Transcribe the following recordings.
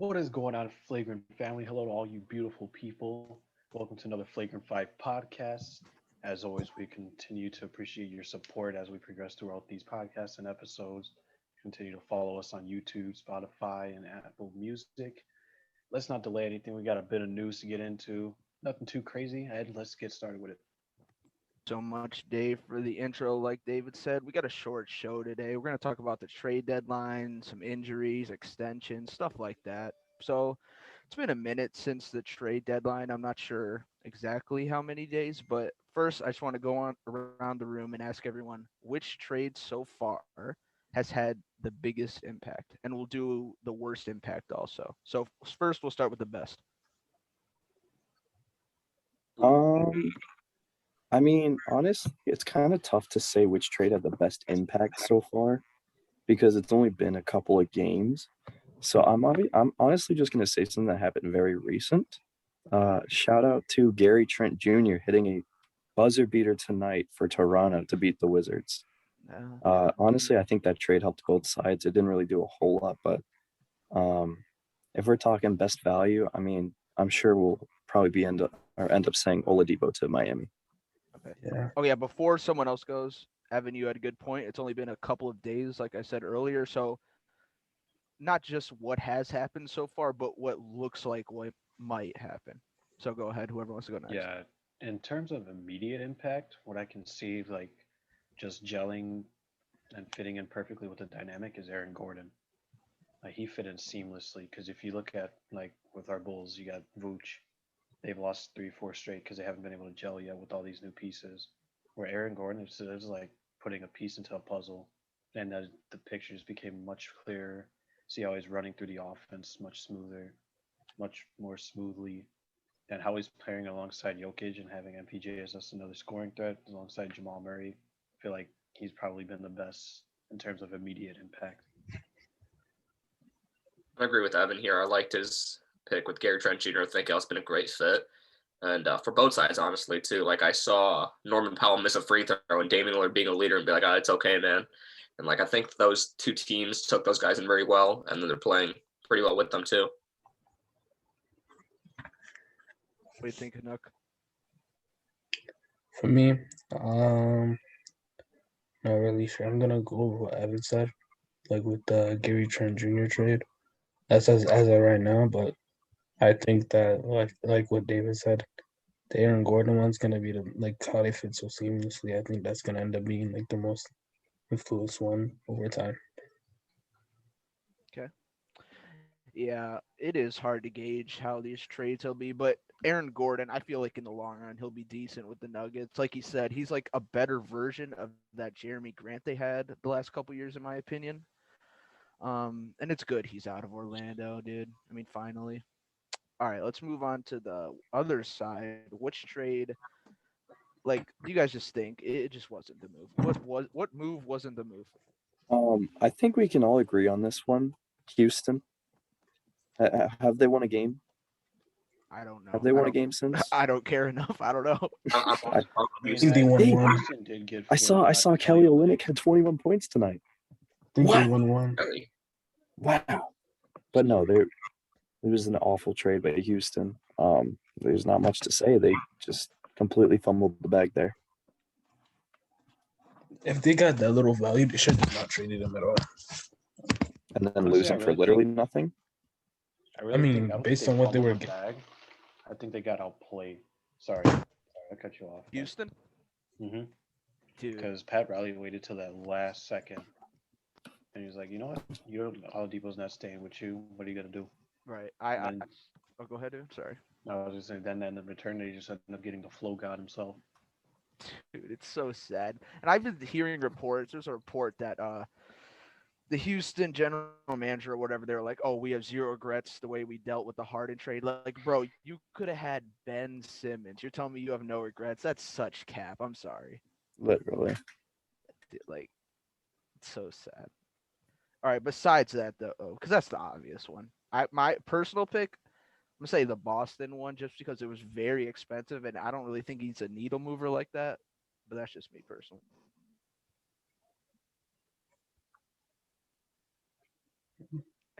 What is going on, Flagrant family? Hello to all you beautiful people. Welcome to another Flagrant Five podcast. As always, we continue to appreciate your support as we progress throughout these podcasts and episodes. Continue to follow us on YouTube, Spotify, and Apple Music. Let's not delay anything. We got a bit of news to get into. Nothing too crazy. Ed, let's get started with it. Thank you so much, Dave, for the intro. Like David said, we got a short show today. We're going to talk about the trade deadline, some injuries, extensions, stuff like that. So it's been a minute since the trade deadline. I'm not sure exactly how many days, but first, I just want to go on around the room and ask everyone which trade so far has had the biggest impact, and we'll do the worst impact also. So first, we'll start with the best. Um, I mean, honestly, it's kind of tough to say which trade had the best impact so far because it's only been a couple of games. So I'm honestly just gonna say something that happened very recent. Shout out to Gary Trent Jr. hitting a buzzer beater tonight for Toronto to beat the Wizards. Honestly, I think that trade helped both sides. It didn't really do a whole lot, but um, if we're talking best value, I mean, I'm sure we'll probably end up saying Oladipo to Miami. Okay. Yeah. Oh yeah, before someone else goes, Evan, you had a good point. It's only been a couple of days, like I said earlier. So not just what has happened so far, but what looks like what might happen. So go ahead, whoever wants to go next. Yeah, in terms of immediate impact, what I can see like just gelling and fitting in perfectly with the dynamic is Aaron Gordon. He fit in seamlessly because if you look at like with our Bulls, you got Vooch. They've lost three, four straight because they haven't been able to gel yet with all these new pieces. Where Aaron Gordon is like putting a piece into a puzzle, and the pictures became much clearer. See how he's running through the offense much smoother, much more smoothly, and how he's pairing alongside Jokic and having MPJ as just another scoring threat alongside Jamal Murray. I feel like he's probably been the best in terms of immediate impact. I agree with Evan here. I liked his pick with Gary Trent Jr. I think it's been a great fit. And for both sides, honestly, too. Like, I saw Norman Powell miss a free throw and Damian Lillard being a leader and be like, it's okay, man. And, like, I think those two teams took those guys in very well, and then they're playing pretty well with them, too. What do you think, Canuck? For me, not really sure. I'm gonna go with what Evan said, like with the Gary Trent Jr. trade. That's as of right now, but I think that like what David said, the Aaron Gordon one's gonna be the like how they fit so seamlessly. I think that's gonna end up being like the most influenced one over time. Okay. Yeah, it is hard to gauge how these trades will be, but Aaron Gordon, I feel like in the long run he'll be decent with the Nuggets. Like he said, he's like a better version of that Jeremy Grant they had the last couple years, in my opinion. And it's good he's out of Orlando, dude. I mean, finally. All right, let's move on to the other side. Which trade, like, do you guys just think it just wasn't the move? What move wasn't the move? I think we can all agree on this one. Houston, have they won a game? I don't know. Have they won a game since? I don't care enough. I don't know. I'm I, on I mean, think they won one. Houston did get I saw Kelly Olynyk had 21 points tonight. I think What? they won one. Really. Wow. But no, it was an awful trade by Houston. There's not much to say. They just completely fumbled the bag there. If they got that little value, they should have not traded him at all. And then Honestly, losing I for really literally think- nothing. I mean, don't based think on what they fumbled were the bag. I think they got outplayed. Sorry, I cut you off. Houston, Mm-hmm. dude. Because Pat Riley waited till that last second, and he was like, "You know what? Oladipo's not staying with you. What are you gonna do?" Right. And Oh, go ahead, dude. Sorry. I was just saying, then in return, they just ended up getting the flow god himself. Dude, it's so sad. And I've been hearing reports. There's a report that the Houston general manager or whatever, they're like, "Oh, we have zero regrets the way we dealt with the Harden trade." Like, bro, you could have had Ben Simmons. You're telling me you have no regrets? That's such cap. I'm sorry. Literally. Dude, like, it's so sad. All right. Besides that, though, because that's the obvious one. My personal pick, I'm gonna say the Boston one, just because it was very expensive, and I don't really think he's a needle mover like that. But that's just me personally.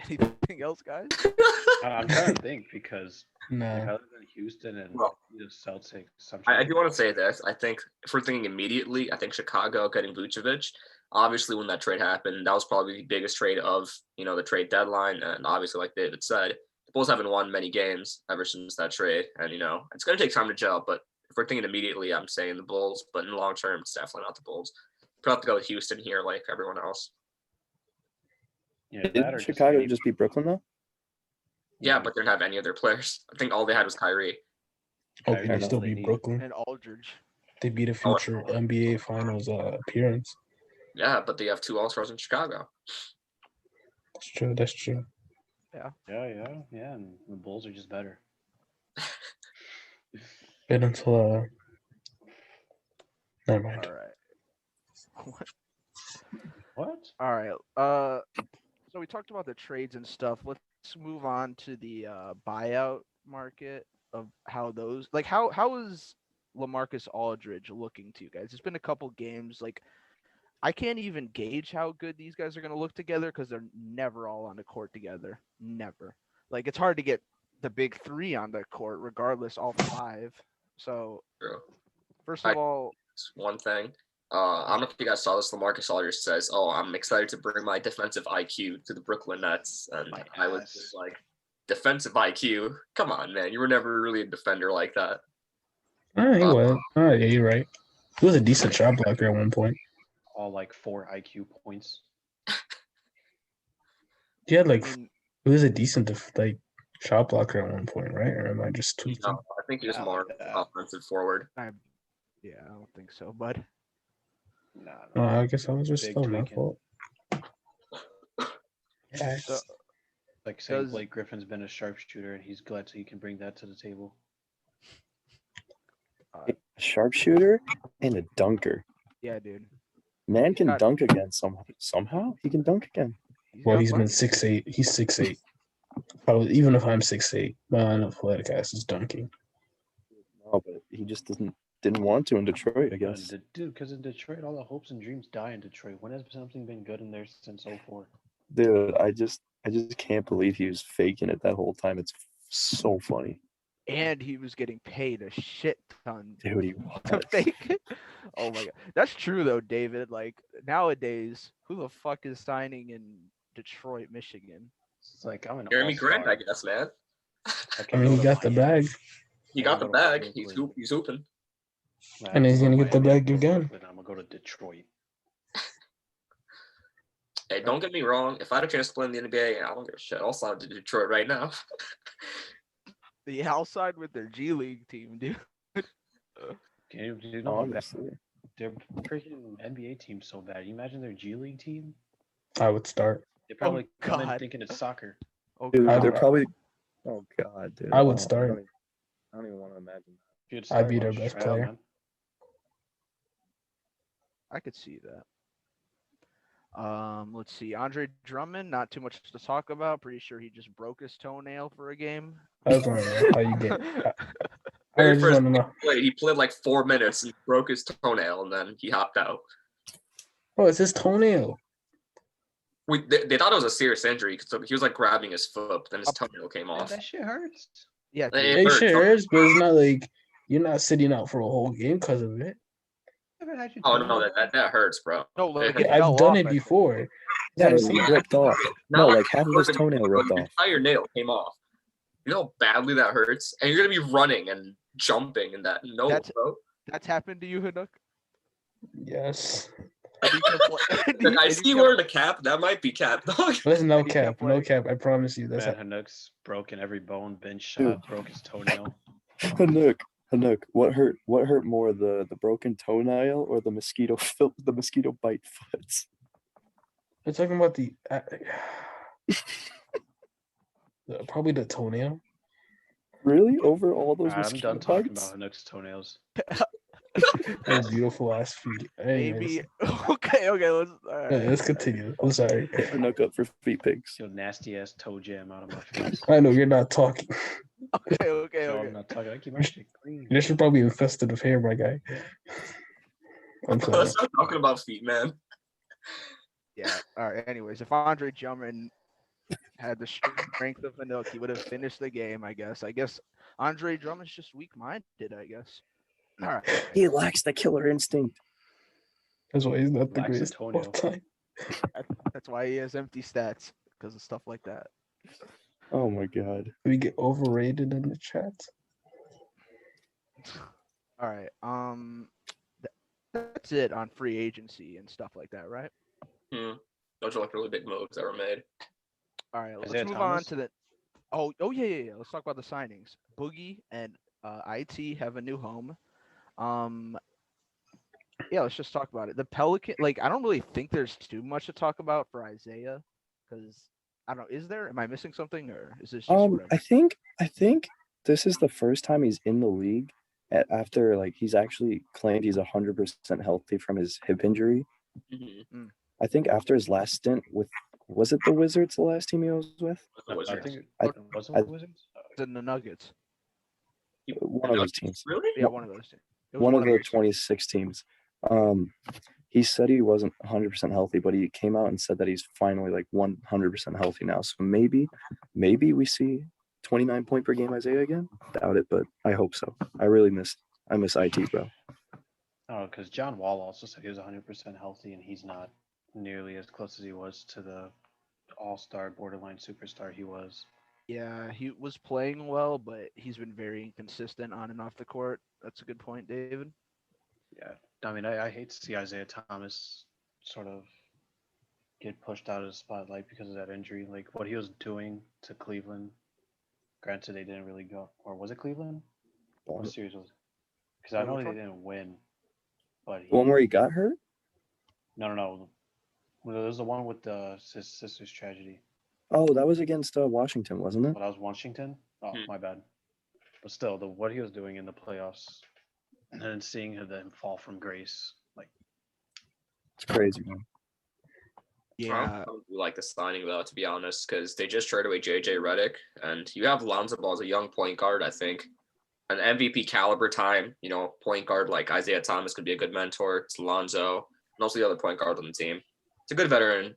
Anything else, guys? I'm trying to think because Nah. like, other than Houston and Well, the Celtics, I do want to say this. I think if we're thinking immediately, I think Chicago getting Vucevic. Obviously, when that trade happened, that was probably the biggest trade of the trade deadline. And obviously, like David said, the Bulls haven't won many games ever since that trade. And it's going to take time to gel. But if we're thinking immediately, I'm saying the Bulls. But in the long term, it's definitely not the Bulls. We'll have to go with Houston here, like everyone else. Yeah, that Didn't or Chicago just beat Brooklyn though? Yeah, but they didn't have any other players. I think all they had was Kyrie. Oh, Kyrie they is still all they beat need. Brooklyn. And Aldridge. They beat a future NBA Finals appearance. Yeah, but they have 2 All-Stars in Chicago. That's true. That's true. Yeah, and the Bulls are just better. Wait until never mind. All right. What? All right. So we talked about the trades and stuff. Let's move on to the buyout market of how those how is LaMarcus Aldridge looking to you guys? It's been a couple games. Like, I can't even gauge how good these guys are going to look together because they're never all on the court together. Never. Like, it's hard to get the big 3 on the court, regardless, all 5. So, True. first of all, One thing. I don't know if you guys saw this. LaMarcus Aldridge says, "Oh, I'm excited to bring my defensive IQ to the Brooklyn Nets," and My I was ass. just like, "Defensive IQ? Come on, man! You were never really a defender like that." He was. Yeah, you're right. He was a decent shot blocker at one point. All like 4 IQ points. He had like I mean, he was a decent shot blocker at one point, right? Or am I just tweaking? No, I think he was Yeah, more like that. offensive forward. yeah, I don't think so, bud. Nah. Oh, I guess I was just Big still my tweaking. fault. Yeah. So, Like saying Does- Blake Griffin's been a sharpshooter and he's glad so he can bring that to the table. A sharpshooter and a dunker. yeah, dude. Man can Got- dunk again somehow. He can dunk again. Well, got he's been buckets. 6'8". He's 6'8". Even if I'm 6'8", my unathletic ass is dunking. No, but he just didn't want to in Detroit, I guess. Dude, because in Detroit, all the hopes and dreams die in Detroit. When has something been good in there since 04? Dude, I just can't believe he was faking it that whole time. It's so funny. And he was getting paid a shit ton Dude, he to was. fake it. Oh my god, that's true though, David. Like, nowadays, who the fuck is signing in Detroit, Michigan? It's like I'm an Jeremy Grant, I all-star. guess, man. I mean, he got the bag, He got the bag. He's hooping. and he's gonna get the bag again. I'm gonna go to Detroit. Hey, don't get me wrong. If I had a chance to play in the NBA, I don't give a shit. I'll slide to Detroit right now. The outside with their G League team, dude. Can you know how bad Honestly. their freaking NBA team's so bad? You imagine their G League team? I would start. They probably come in God. thinking it's soccer. Oh, Dude, God. they're probably. Oh God, dude. I would Oh, start. I don't even want to imagine. If you'd I'd start, be their well, best try out, player. man. I could see that. Let's see. Andre Drummond, not too much to talk about. Pretty sure he just broke his toenail for a game. I just want to know how you get. I Very just first want to know. he played like 4 minutes and broke his toenail, and then he hopped out. Oh, it's his toenail. They thought it was a serious injury because he was like grabbing his foot, but then his toenail came Man, off. that shit hurts. Yeah, Hey, dude. it It hurts. sure is, but it's not like you're not sitting out for a whole game because of it. Ever had your Oh toenail no, that hurts, bro. No, like, It it hurts. fell I've done off, it I think. before. Yeah, That's it what I'm ripped off. No, like half of his broken- toenail ripped the off. entire nail came off. You know how badly that hurts, and you're gonna be running and jumping and that. No, That's- bro. That's happened to you, Hinook? Yes. And you kept play- Look, I and you see you kept- wearing a cap. That might be cap, dog. That's no And he kept cap. No playing. cap. I promise you. That's Man, Hanuk's broken every bone, been shot, Dude. broke his toenail. Hanuk, what hurt more, the broken toenail or the mosquito bite foots? we're talking about the probably the toenail. Really? Over all those I'm mosquito done talking bites? about Hanuk's toenails. Those beautiful ass feet. Maybe. Anyways, Okay, let's. let's continue. I'm sorry. Hanuk up for feet pics. Your nasty ass toe jam out of my face. I know you're not talking. Okay. No, I'm not talking. I keep my shit clean. This is probably infested with hair, my guy. I'm sorry. Let's stop talking about feet, man. Yeah. All right. Anyways, if Andre Drummond Had the strength of a Nook. He would have finished the game, I guess. I guess Andre Drummond's just weak-minded, I guess. All right. He lacks the killer instinct. That's why he's not the Lacks greatest of all Antonio. time. That's why he has empty stats, because of stuff like that. Oh my god. We get overrated in the chat. All right. That's it on free agency and stuff like that, right? Those are like really big moves that were made. All right. Let's Isaiah move Thomas? on to the. Oh yeah. Let's talk about the signings. Boogie and IT have a new home. Yeah, let's just talk about it. The Pelican, like, I don't really think there's too much to talk about for Isaiah, because I don't know. Is there? Am I missing something, or is this just whatever? I think this is the first time he's in the league after like he's actually claimed he's 100% healthy from his hip injury. Mm-hmm. I think after his last stint with, was it the Wizards, the last team he was with? The I Wizards. think I- it wasn't I- the Wizards. In the Nuggets. One of those teams. Really? Yeah, one of those two. It was One of the those two. 26 teams. He said he wasn't 100% healthy, but he came out and said that he's finally like 100% healthy now. So maybe we see 29 point per game Isaiah again. Doubt it, but I hope so. I miss IT, bro. Oh, because John Wall also said he was 100% healthy, and he's not nearly as close as he was to the all-star, borderline superstar he was. Yeah, he was playing well, but he's been very inconsistent on and off the court. That's a good point, David. Yeah, I mean, I hate to see Isaiah Thomas sort of get pushed out of the spotlight because of that injury. Like what he was doing to Cleveland. Granted, they didn't really go, or was it Cleveland? What series was it? Because I know Which they one? didn't win, but The one where he got hurt? no. Well, there was the one with his sister's tragedy. Oh, that was against Washington, wasn't it? But I was Washington. Oh, my bad. But still, what he was doing in the playoffs, and then seeing him fall from grace, like It's crazy, man. Yeah, I don't like the signing though, to be honest, because they just traded away JJ Redick, and you have Lonzo Ball as a young point guard. I think an MVP caliber time, point guard like Isaiah Thomas could be a good mentor. It's Lonzo, and also the other point guard on the team. It's a good veteran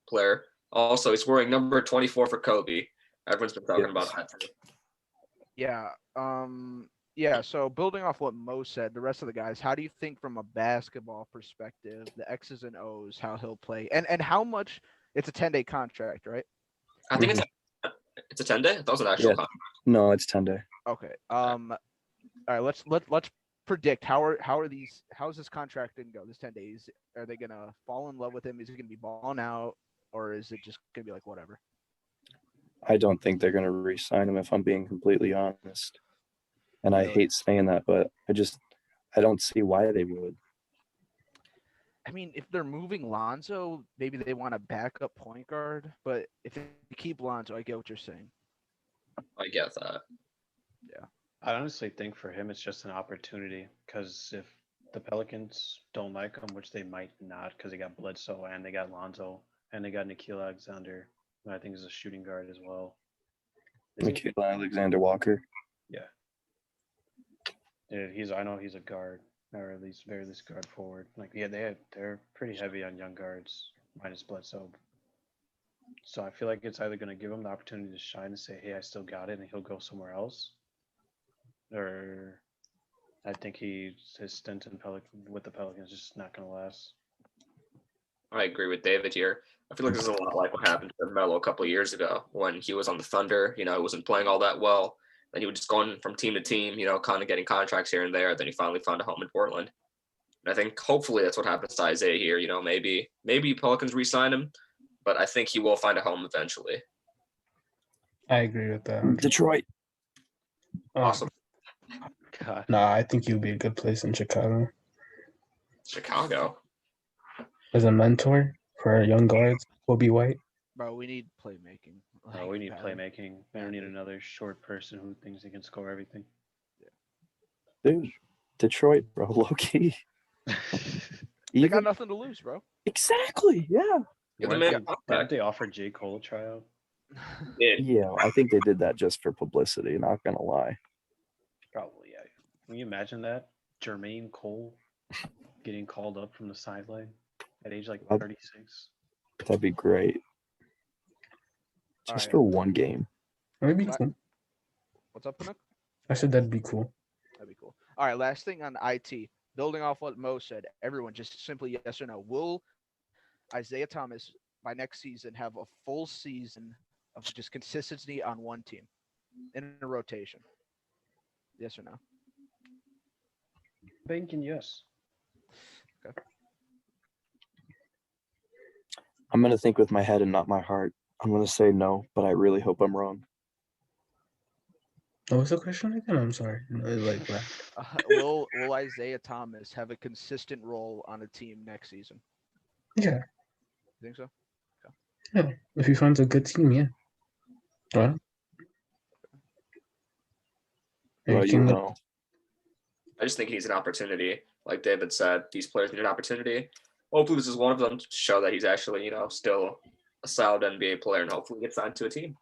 player. Also, he's wearing number 24 for Kobe. Everyone's been talking about that too. yeah. Yeah, so building off what Mo said, the rest of the guys, how do you think from a basketball perspective, the X's and O's, how he'll play, and how much? It's a 10-day contract, right? I think it's a 10-day. That was an actual contract. No, it's 10-day. Okay. All right. Let's predict how's this contract gonna go? This 10 days. Are they gonna fall in love with him? Is he gonna be balling out, or is it just gonna be like whatever? I don't think they're gonna re-sign him if I'm being completely honest. And I hate saying that, but I don't see why they would. I mean, if they're moving Lonzo, maybe they want a backup point guard. But if they keep Lonzo, I get what you're saying. I get that. Yeah. I honestly think for him it's just an opportunity, because if the Pelicans don't like him, which they might not, because they got Bledsoe and they got Lonzo and they got Nikhil Alexander, who I think is a shooting guard as well. Nikhil Alexander Walker. Yeah. Yeah, I know he's a guard, or at least very least guard forward. Like they're pretty heavy on young guards, minus Bledsoe. So I feel like it's either going to give him the opportunity to shine and say, "Hey, I still got it," and he'll go somewhere else, or I think his stint with the Pelicans is just not going to last. I agree with David here. I feel like this is a lot like what happened to Melo a couple of years ago when he was on the Thunder. He wasn't playing all that well. Then he would just go on from team to team, kind of getting contracts here and there. Then he finally found a home in Portland. And I think hopefully that's what happens to Isaiah here. Maybe Pelicans re-sign him, but I think he will find a home eventually. I agree with that. Detroit. Awesome. God. Nah, I think he'll be a good place in Chicago. Chicago. As a mentor for young guards, Kobe White. Bro, we need playmaking. We need badly. playmaking. We don't need another short person who thinks he can score everything. Dude, Detroit, bro, low key. They got nothing to lose, bro. Exactly, yeah. Didn't they offer J. Cole a tryout? Yeah, I think they did that just for publicity, not gonna lie. Probably, yeah. Can you imagine that? Jermaine Cole getting called up from the sideline at age like 36. That'd be great. just right. for one game. That'd be La- cool. What's up, Pinnock? I said that'd be cool. That'd be cool. All right, last thing on IT. Building off what Mo said, everyone just simply yes or no. Will Isaiah Thomas by next season have a full season of just consistency on one team in a rotation? Yes or no? Thinking yes. I'm gonna think with my head and not my heart. I'm gonna say no, but I really hope I'm wrong. What was the question again? I'm sorry. Like that. Will Isaiah Thomas have a consistent role on a team next season? Yeah. You think so? Yeah. If he finds a good team, yeah. Right? Well, you know. I just think he needs an opportunity. Like David said, these players need an opportunity. Hopefully, this is one of them to show that he's actually, still a solid NBA player, and hopefully get signed to a team.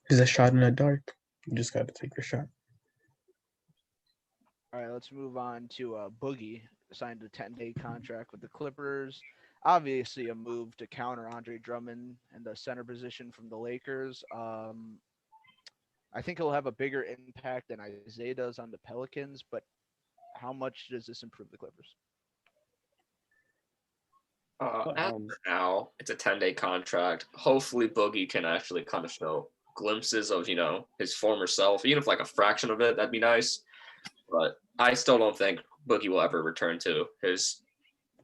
He's a shot in the dark. You just got to take your shot. All right, let's move on to Boogie. Signed a 10-day contract with the Clippers. Obviously, a move to counter Andre Drummond and the center position from the Lakers. I think he'll have a bigger impact than Isaiah does on the Pelicans, but how much does this improve the Clippers? As for now, it's a 10-day contract. Hopefully, Boogie can actually kind of show glimpses of, his former self, even if like a fraction of it, that'd be nice. But I still don't think Boogie will ever return to his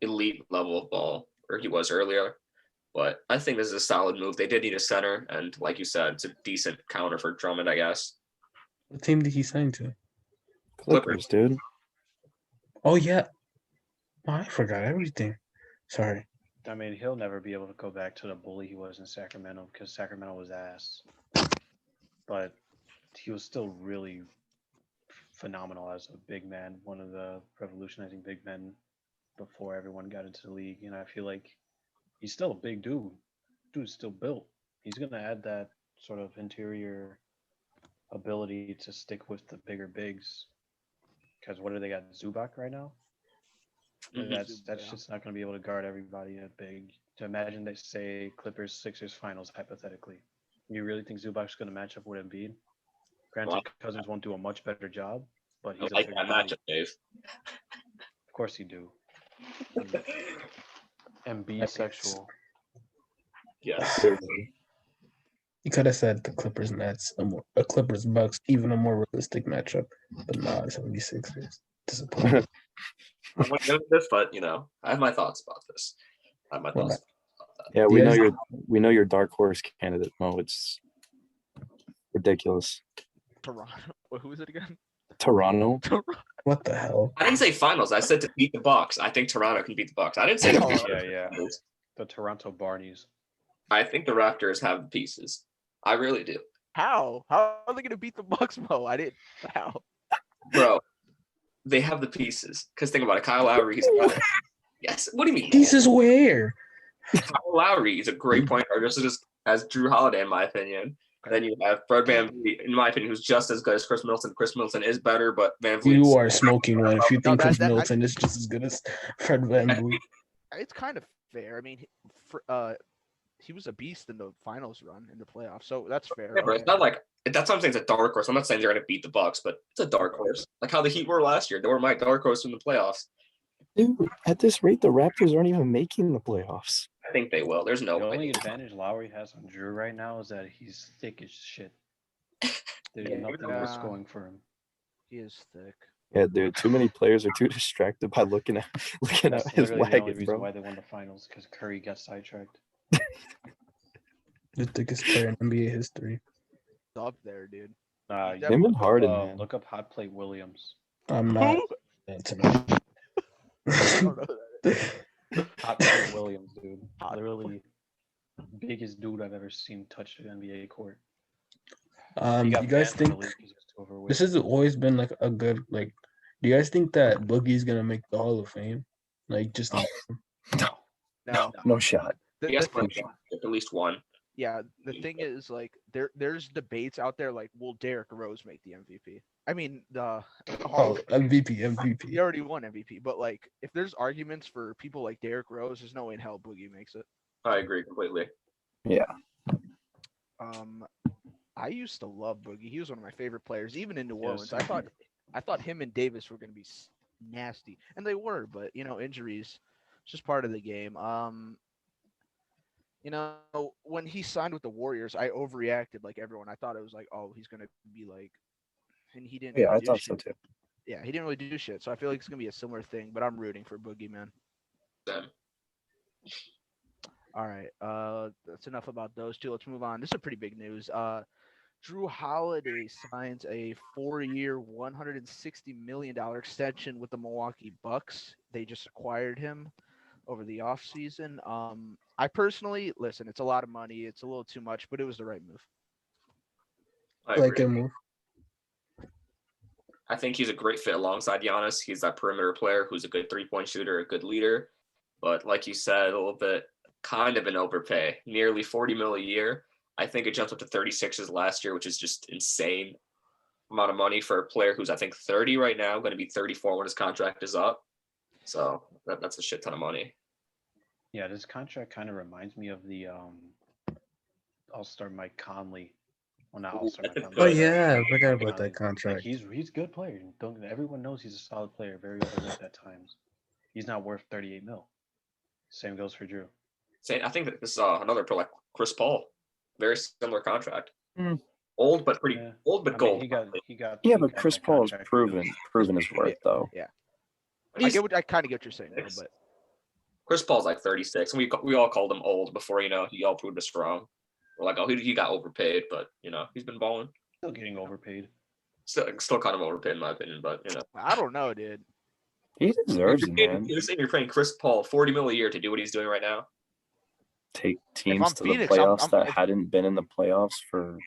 elite level of ball where he was earlier. But I think this is a solid move. They did need a center, and like you said, it's a decent counter for Drummond, I guess. What team did he sign to? Clippers, dude. Oh, yeah. Oh, I forgot everything. Sorry. I mean, he'll never be able to go back to the bully he was in Sacramento because Sacramento was ass. But he was still really phenomenal as a big man, one of the revolutionizing big men before everyone got into the league. And I feel like he's still a big dude. Dude's still built. He's going to add that sort of interior ability to stick with the bigger bigs. Because what do they got? Zubac right now? Mhm. That's just not going to be able to guard everybody at big. To imagine they say Clippers Sixers finals hypothetically, you really think Zubac's going to match up with Embiid? Granted, Wow. Cousins won't do a much better job, but he's I a like bigger that body. matchup, Dave. Of course you do. Embiid sexual. Yes. You could have said the Clippers Nets, a Clippers Bucks, even a more realistic matchup. But nah, 76ers. Disappointing. I'm going to go with this, but, I have my thoughts about this. I have my thoughts. Yeah, Yes. we know your dark horse candidate, Mo. It's ridiculous. Toronto. Who is it again? Toronto. What the hell? I didn't say finals. I said to beat the Bucks. I think Toronto can beat the Bucks. I didn't say Oh, Yeah. The Toronto Barneys. I think the Raptors have the pieces. I really do. How? How are they going to beat the Bucks, Mo? I didn't. How? Bro, they have the pieces. Because think about it. Kyle Lowry, he's yes. What do you mean? Pieces where? Kyle Lowry is a great point guard, just as Drew Holiday, in my opinion. Then you have Fred VanVleet, in my opinion, who's just as good as Chris Middleton. Chris Middleton is better, but VanVleet. You are smoking one if you think Chris I- Middleton is just as good as Fred VanVleet. It's kind of fair. I mean, he was a beast in the finals run in the playoffs, so that's fair. Yeah, but it's not like that's what I'm saying. It's a dark horse. I'm not saying they're going to beat the Bucks, but it's a dark horse. Like how the Heat were last year. They were my dark horse in the playoffs. Dude, at this rate, the Raptors aren't even making the playoffs. I think they will. There's no The only way. advantage Lowry has on Drew right now is that he's thick as shit. There's Yeah. nothing else going for him. He is thick. Yeah, dude. Too many players are too distracted by looking at That's his literally the only wagon, reason bro. why they won the finals because Curry got sidetracked. The thickest player in NBA history. Up there, dude. Him and Harden, man. Look up Hot Plate Williams. I'm not. Tonight. I don't know that. Hot Plate Williams, dude. Hot Literally biggest dude I've ever seen touch an NBA court. You got guys banned from the think league 'cause he was too overweight. this has always been like a good like? Do you guys think that Boogie's gonna make the Hall of Fame? Like just No shot. The Yes, thing- at least one. yeah, the thing is, like, there's debates out there, like, will Derrick Rose make the MVP? I mean, the oh MVP. he already won MVP, but like, if there's arguments for people like Derrick Rose, there's no way in hell Boogie makes it. I agree completely. Yeah. I used to love Boogie. He was one of my favorite players, even in New Yeah, Orleans. same here. I thought him and Davis were going to be nasty, and they were. But injuries, it's just part of the game. When he signed with the Warriors, I overreacted like everyone. I thought it was like, oh, he's going to be like, and he didn't Yeah, really I do thought so shit. too. Yeah, he didn't really do shit. So I feel like it's going to be a similar thing. But I'm rooting for Boogie, man. Them. All right. That's enough about those two. Let's move on. This is a pretty big news. Drew Holiday signs a 4-year, $160 million extension with the Milwaukee Bucks. They just acquired him over the offseason. I personally, listen, it's a lot of money. It's a little too much, but it was the right move. I Like agree. a move. I think he's a great fit alongside Giannis. He's that perimeter player who's a good 3-point shooter, a good leader. But like you said, a little bit kind of an overpay, nearly 40 mil a year. I think it jumped up to 36s last year, which is just insane amount of money for a player who's I think 30 right now, going to be 34 when his contract is up. So that's a shit ton of money. Yeah, this contract kind of reminds me of the All-Star Mike Conley. Well, not All-Star Mike That's Conley. Oh good. yeah, I forgot Mike about Conley. that contract. Like he's a good player. Everyone knows he's a solid player, very overlooked at times. He's not worth 38 mil. Same goes for Drew. I think that this is another pro like Chris Paul, very similar contract. Hmm. Old but pretty Yeah. old but I mean, gold. he got Yeah, he but got Chris that Paul's contract proven his worth though. Yeah. He's- I kind of get what you're saying, though, but Chris Paul's like 36, and we all called him old before he all proved us wrong. We're like, oh, he got overpaid, but he's been balling. still getting overpaid. Still kind of overpaid in my opinion, but I don't know, dude. He deserves it, man. You're paying Chris Paul 40 mil a year to do what he's doing right now. Take I'm teams to Phoenix, the I'm- playoffs I'm- that if- hadn't been in the playoffs for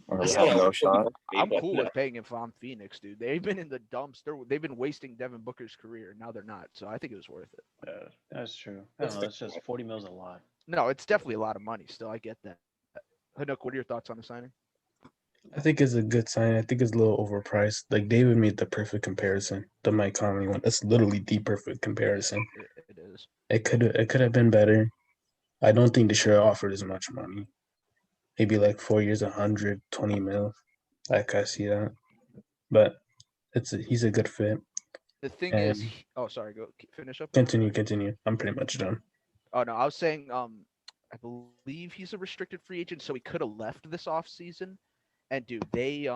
or That's have still- no shot. I'm but, cool with paying him if I'm Phoenix, dude. They've been in the dumps. They've been wasting Devin Booker's career. Now they're not. So I think it was worth it. That's true. I don't know. That's just 40 mil's a lot. No, it's definitely a lot of money. Still, I get that. Hanook, what are your thoughts on the signing? I think it's a good sign. I think it's a little overpriced. Like David made the perfect comparison, the Mike Conley one. That's literally the perfect comparison. It is. It could have been better. I don't think they should have offered as much money. Maybe like 4 years, 120 mil. Like I see that, but he's a good fit. The thing And- is, oh, sorry. Go finish up. Continue. I'm pretty much done. Oh no, I was saying, I believe he's a restricted free agent, so he could have left this offseason. And dude, they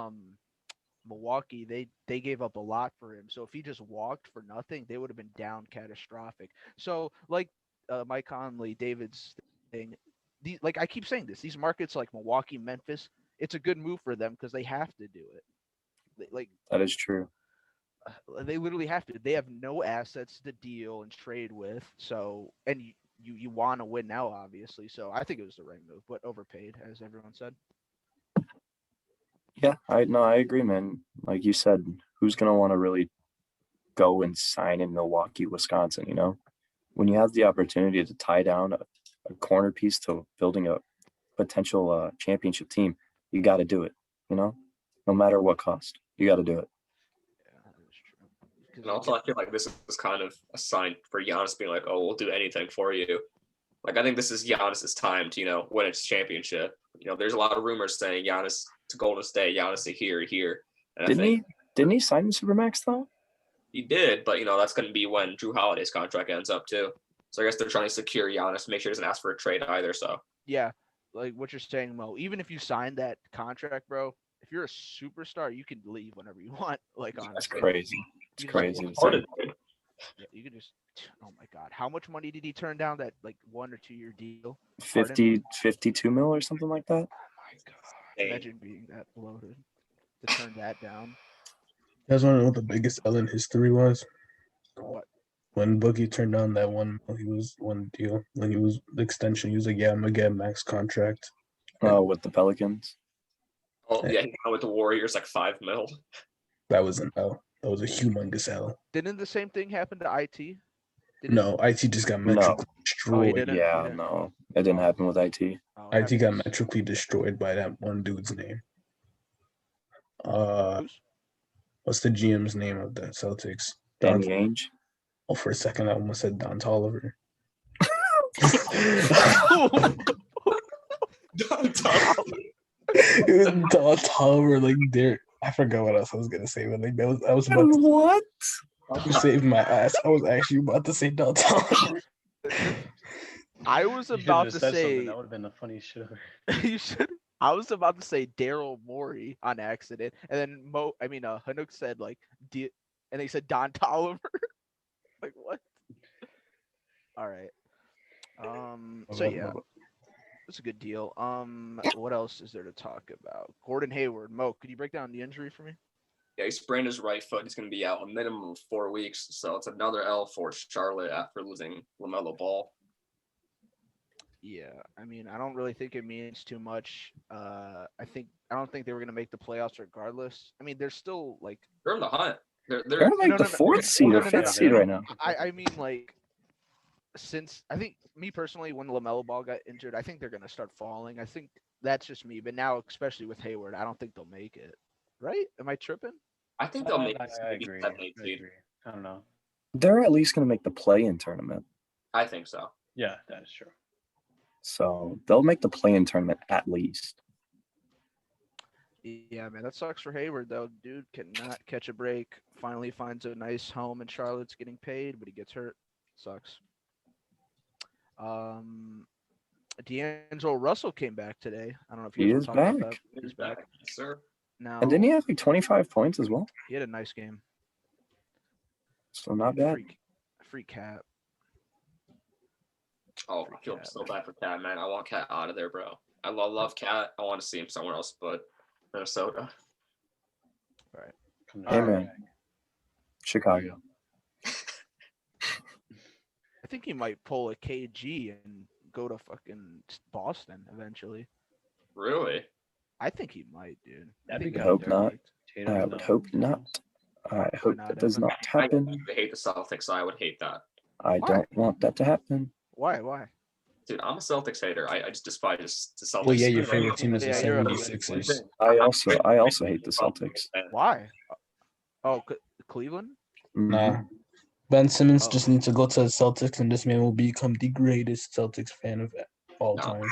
Milwaukee, they gave up a lot for him. So if he just walked for nothing, they would have been down catastrophic. So like Mike Conley, David's thing, like I keep saying this, these markets like Milwaukee, Memphis, it's a good move for them because they have to do it. Like That is true. they literally have to. They have no assets to deal and trade with. So and you want to win now, obviously. So I think it was the right move, but overpaid, as everyone said. Yeah, I agree, man. Like you said, who's gonna want to really go and sign in Milwaukee, Wisconsin? When you have the opportunity to tie down a corner piece to building a potential championship team, you got to do it. No matter what cost, you got to do it. Yeah, that is true. And also, I feel like this is kind of a sign for Giannis being like, "Oh, we'll do anything for you." Like, I think this is Giannis's time to win its championship. There's a lot of rumors saying Giannis to Golden State, Giannis to here. And Didn't he sign the Supermax though? He did, but that's going to be when Drew Holiday's contract ends up too. So I guess they're trying to secure Giannis, make sure he doesn't ask for a trade either. So Yeah, like what you're saying, Mo. Even if you sign that contract, bro, if you're a superstar, you can leave whenever you want. Like honestly, That's crazy. It's You just- crazy. Or did- Yeah, you can just. Oh my God, how much money did he turn down? That like 1 or 2 year deal. 52 mil or something like that. Oh my God, imagine being that bloated to turn that down. You guys want to know what the biggest L in history was? What? When Boogie turned down that one deal, when he was the extension, he was like, "Yeah, I'm gonna get a max contract." With the Pelicans. Oh yeah, he went with the Warriors like 5 mil. That was an L. That was a humongous L. Didn't the same thing happen to IT? No, IT just got metrically destroyed. didn't? Yeah, didn't. no, it didn't happen with IT. Oh, IT got happens. metrically destroyed by that one dude's name. Who's? What's the GM's name of the Celtics? Danny Ainge. Oh, for a second, I almost said Don Tolliver. Don Tolliver. Don Tolliver, like there. I forgot what else I was gonna say, but like I was about to What? save my ass. I was actually about to say Don Tolliver. I was You should've about just to said something. say That would have been the funniest shit ever. you should. I was about to say Daryl Morey on accident, and then Hanuk said like and they said Don Tolliver. Like what? All right. So yeah, it's a good deal. What else is there to talk about? Gordon Hayward. Mo, could you break down the injury for me? Yeah, he sprained his right foot. He's going to be out a minimum of 4 weeks. So it's another L for Charlotte after losing LaMelo Ball. Yeah, I mean, I don't really think it means too much. I don't think they were gonna make the playoffs regardless. I mean, they're still like They're in the hunt. They're They're like No, the no, no. fourth seed No, or no, no, fifth no. seed right now. I mean like since I think me personally when LaMelo Ball got injured, I think they're gonna start falling. I think that's just me, but now especially with Hayward, I don't think they'll make it. Right? Am I tripping? I think they'll make I agree. seven, eight I seed. agree. I don't know. They're at least going to make the play-in tournament. I think so. Yeah, that is true. So they'll make the play-in tournament at least. Yeah, man, that sucks for Hayward though. Dude cannot catch a break. Finally finds a nice home in Charlotte's getting paid, but he gets hurt. Sucks. D'Angelo Russell came back today. I don't know if you He guys is want to talk about back. that. He's back. Yes, sir. Now And didn't he have like 25 points as well? he had a nice game. So not bad. Free Cat. Oh, I feel so bad for Cat, man. I want Cat out of there, bro. I love Cat. I want to see him somewhere else, but Minnesota. Come Hey, down. man. Chicago. I think he might pull a KG and go to fucking Boston eventually. Really? I think he might, dude. That'd think be I he'd hope very not. good. Tatum I and would the hope not. Suns. I hope not, that does Evan? not I happen. hate the Celtics, so I would hate that. I Why? don't want that to happen. Why? Why? Dude, I'm a Celtics hater. I just despise the Celtics. Well, yeah, your favorite team is the Yeah, you're a- 76ers. I also hate the Celtics. Why? Oh, Cleveland? Nah. Mhm. Ben Simmons Oh. just needs to go to the Celtics, and this man will become the greatest Celtics fan of all No. time.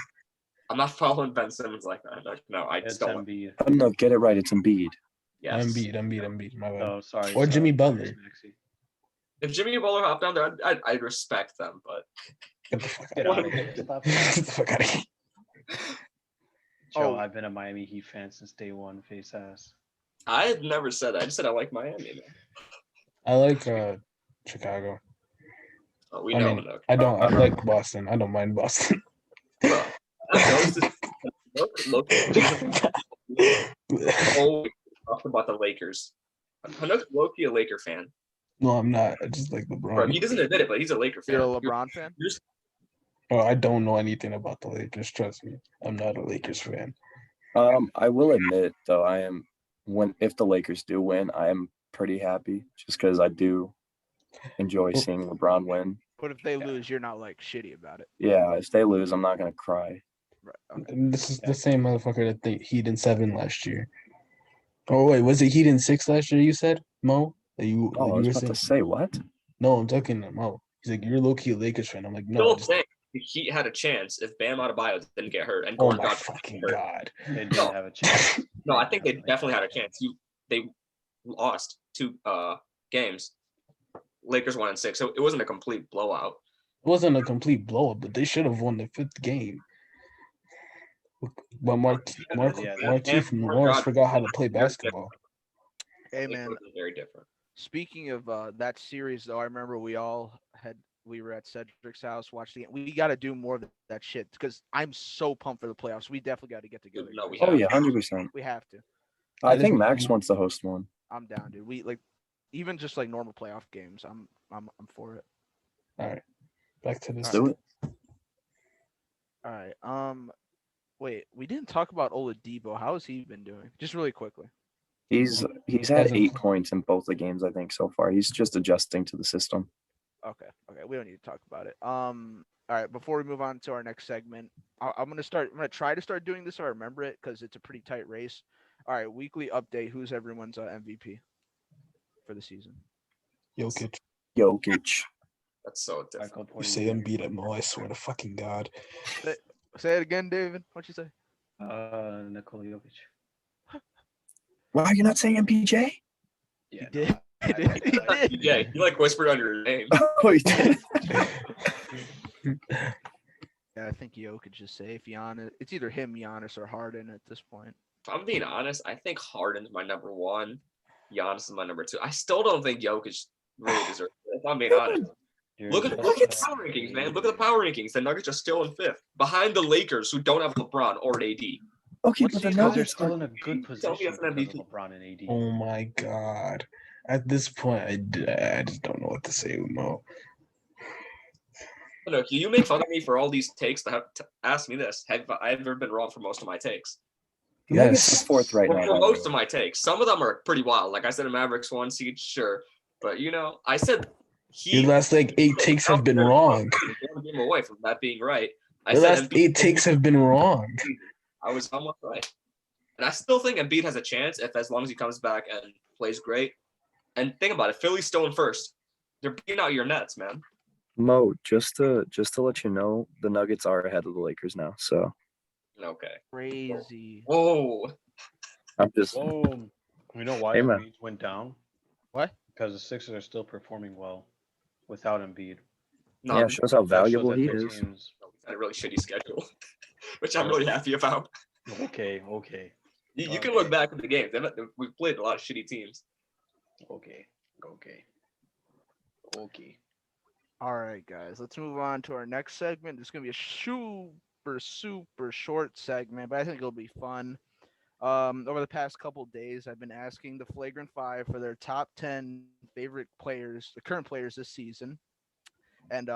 I'm not following Ben Simmons like that. No, I It's just don't. Embiid. Oh, no, get it right. It's Embiid. Yes. Embiid. My bad. Oh, sorry. Or Jimmy Butler. Maxey. If Jimmy Butler hopped down there, I'd respect them, but Get the fuck Get out out of of here. here. Stop. Get the fuck out of here. Joe, Oh. I've been a Miami Heat fan since day one. Face ass. I had never said that. I just said I like Miami, man. I like Chicago. Oh, we I know. mean, no. I like Boston. I don't mind Boston. Bro, look, always talking about the Lakers. Hanuk's low-key a Laker fan. No, I'm not. I just like Bro, LeBron. he doesn't admit it, but he's a Laker fan. You're a LeBron fan? Oh, I don't know anything about the Lakers. Trust me. I'm not a Lakers fan. I will admit though, if the Lakers do win, I am pretty happy just because I do enjoy seeing LeBron win. But if they lose, you're not like shitty about it. Yeah, if they lose, I'm not gonna cry. Right. Okay. And this is the same motherfucker that the Heat in 7 last year. Oh wait, was it Heat in 6 last year? You said Mo? That you, Oh, I you was were about saying? to say what? No, I'm talking to Mo. He's like, you're low key a Lakers fan. I'm like, no. Still Just, saying the Heat had a chance if Bam Adebayo didn't get hurt and oh Gordon my got fucking hurt. god. They did have a chance. No, I think they definitely had a chance. They lost 2 games. Lakers won in 6, so it wasn't a complete blowout. It wasn't a complete blow up, but they should have won the 5th game. But Markieff Morris forgot how to play basketball. Hey It man, would've been very different. speaking of that series though, I remember we were at Cedric's house, watched the game. We got to do more of that shit because I'm so pumped for the playoffs. We definitely got to get together. No, we guys. Oh yeah, 100%. We have to. I think Max wants to host one. I'm down, dude. We like even just like normal playoff games. I'm for it. All right. Back to this. Let's do it. All right. Wait, we didn't talk about Oladipo. How has he been doing? Just really quickly. He's had Hasn't- 8 points in both the games, I think, so far. He's just adjusting to the system. Okay. We don't need to talk about it. All right. Before we move on to our next segment, I'm gonna try to start doing this so I remember it because it's a pretty tight race. All right. Weekly update. Who's everyone's MVP for the season? Jokic. Jokic. That's so different. Michael You say Porter Jr. Embiid at Mo, I swear to fucking God. Say it again, David. What'd you say? Nikola Jokic. Wow, you're not saying MPJ? Yeah, He did. no, He did. He did. Yeah, you like whispered under your name. Oh, he did. Yeah, I think Jokic is safe. Giannis. It's either him, Giannis, or Harden at this point. If I'm being honest, I think Harden's my number one. Giannis is my number two. I still don't think Jokic really deserves it. If I'm being honest. Look at the power rankings, man. Look at the power rankings. The Nuggets are still in fifth, behind the Lakers, who don't have LeBron or AD. Okay, What's but the he- They're Nuggets still are. in a good Tell me position that's an because of MVP. LeBron and AD. Oh my god. At this point, I just don't know what to say, Mo. Look, you make fun of me for all these takes, but have to ask me this: have I ever been wrong for most of my takes? The Nuggets Yes. are fourth right For now. most of my takes, some of them are pretty wild. Like I said, a Mavericks one seed, sure, but I said Your last like 8 takes have been wrong. One game away from that being right. I Your said last 8 takes have been wrong. I was almost right, and I still think Embiid has a chance as long as he comes back and plays great. And think about it, Philly's still in first. They're beating out your Nets, man. Mo, just to let you know, the Nuggets are ahead of the Lakers now. So Okay. Crazy. Whoa. I'm just. Oh, you know why Hey, man. Embiid went down? What? Because the Sixers are still performing well without Embiid. No, Yeah, shows how That shows valuable that he their is. teams. had a really shitty schedule, which I'm really happy about. Okay. You can look back at the games. We've played a lot of shitty teams. Okay. All right, guys. Let's move on to our next segment. It's gonna be a super short segment, but I think it'll be fun. Over the past couple days, I've been asking the Flagrant Five for their top 10 favorite players, the current players this season, and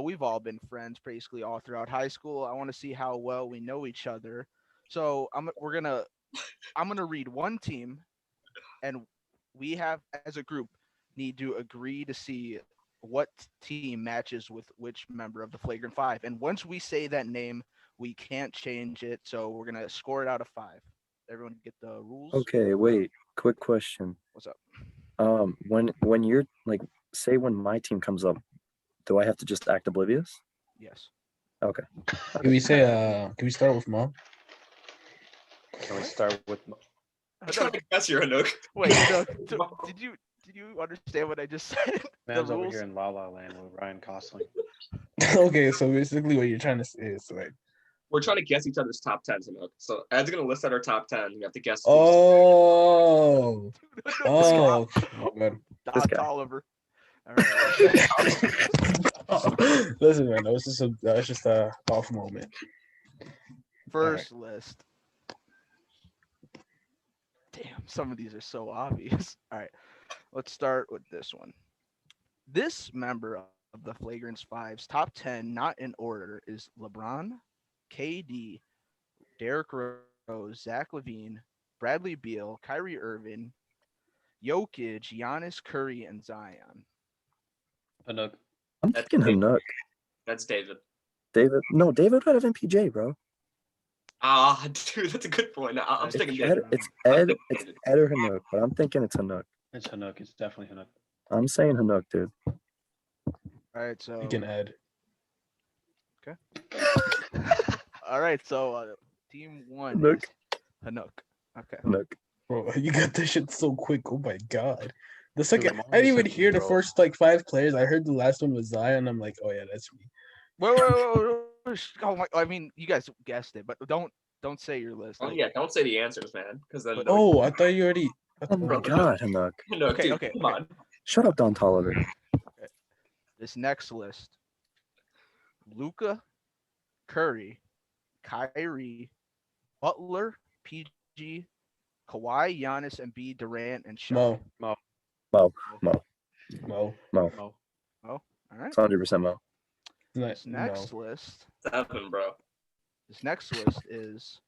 we've all been friends basically all throughout high school. I want to see how well we know each other. So I'm gonna read one team, and we have as a group need to agree to see what team matches with which member of the Flagrant Five. And once we say that name, we can't change it. So we're gonna score it out of 5. Everyone get the rules? Okay, wait. Quick question. What's up? When you're like, say when my team comes up, do I have to just act oblivious? Yes. Okay. Can we start with Mo? Can we start with? I'm trying to guess your Anook. Wait, did you understand what I just said? Man's the over rules? here in La La Land with Ryan Gosling. Okay, so basically what you're trying to say is like, We're trying to guess each other's top 10s, Anook. So Ed's gonna list out our top 10. You have to guess. oh, oh, my bad. This Don guy. Tolliver. All right. Listen, man, that was just a off moment. First list. Damn, some of these are so obvious. All right, let's start with this one. This member of the Flagrant Five's top 10, not in order, is LeBron, KD, Derrick Rose, Zach LaVine, Bradley Beal, Kyrie Irving, Jokic, Giannis, Curry, and Zion. Anook. I'm That's thinking David. Hanuk. That's David. David. No, David would have MPJ, bro. Ah, dude, that's a good point. I'm It's sticking Ed, David. it's Ed, it's Ed or Hanuk, but I'm thinking it's Hanuk. It's Hanuk. It's definitely Hanuk. I'm saying Hanuk, dude. All right, so You can add. all right, so team 1 Hanuk. is Hanuk. Okay. Hanuk. Bro, you got this shit so quick. Oh my god. The second I'm I didn't even only hear the thinking, bro. first like 5 players. I heard the last one was Zion. I'm like, oh yeah, that's me. Wait. Oh my! I mean, you guys guessed it, but don't say your list. Oh Like, yeah, don't say the answers, man, because then. Oh, I thought you already. Oh my God, Hanuk. No, Okay, dude, okay, come okay. on. Shut up, Don Tolliver. This next list: Luka, Curry, Kyrie, Butler, PG, Kawhi, Giannis, Embiid, Durant, and Shaw. Mo. Mo. All right. It's 100% Mo. This next list. 7, bro. This next list is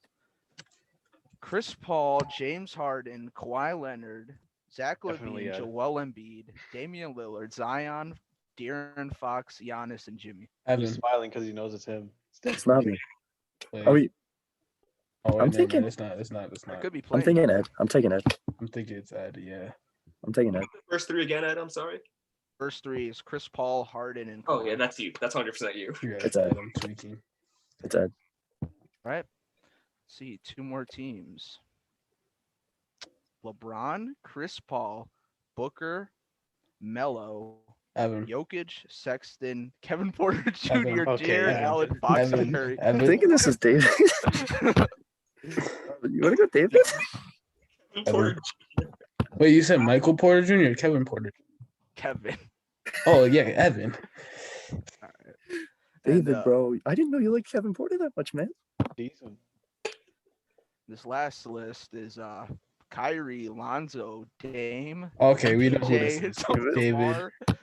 Chris Paul, James Harden, Kawhi Leonard, Zach Definitely LaVine, Ed. Joel Embiid, Damian Lillard, Zion, De'Aaron Fox, Giannis, and Jimmy. He's Evan. smiling because he knows it's him. It's not me. Wait. Oh, wait, Oh, I'm never mind. thinking- It's not. I could be I'm playing. thinking Ed. I'm taking Ed. I'm thinking it's Ed. Yeah. I'm taking Ed. First 3 again, Ed. I'm sorry. First 3 is Chris Paul, Harden, and Oh Kawhi. yeah, that's you. That's 100% you. Yeah. It's Ed. I'm tweaking. It's Ed. right. Let's see, 2 more teams. LeBron, Chris Paul, Booker, Melo, Evan. Jokic, Sexton, Kevin Porter Jr., Evan. Okay, Jared Evan. Allen, Fox, and Evan. Curry. I'm Evan. thinking this is David. You want to go David? Evan. Wait, you said Michael Porter Jr. or Kevin Porter? Kevin. Oh yeah, Evan. All right. David, And, bro. I didn't know you liked Kevin Porter that much, man. Decent. this last list is Kyrie, Lonzo, Dame, Okay, we know who MPJ, this is.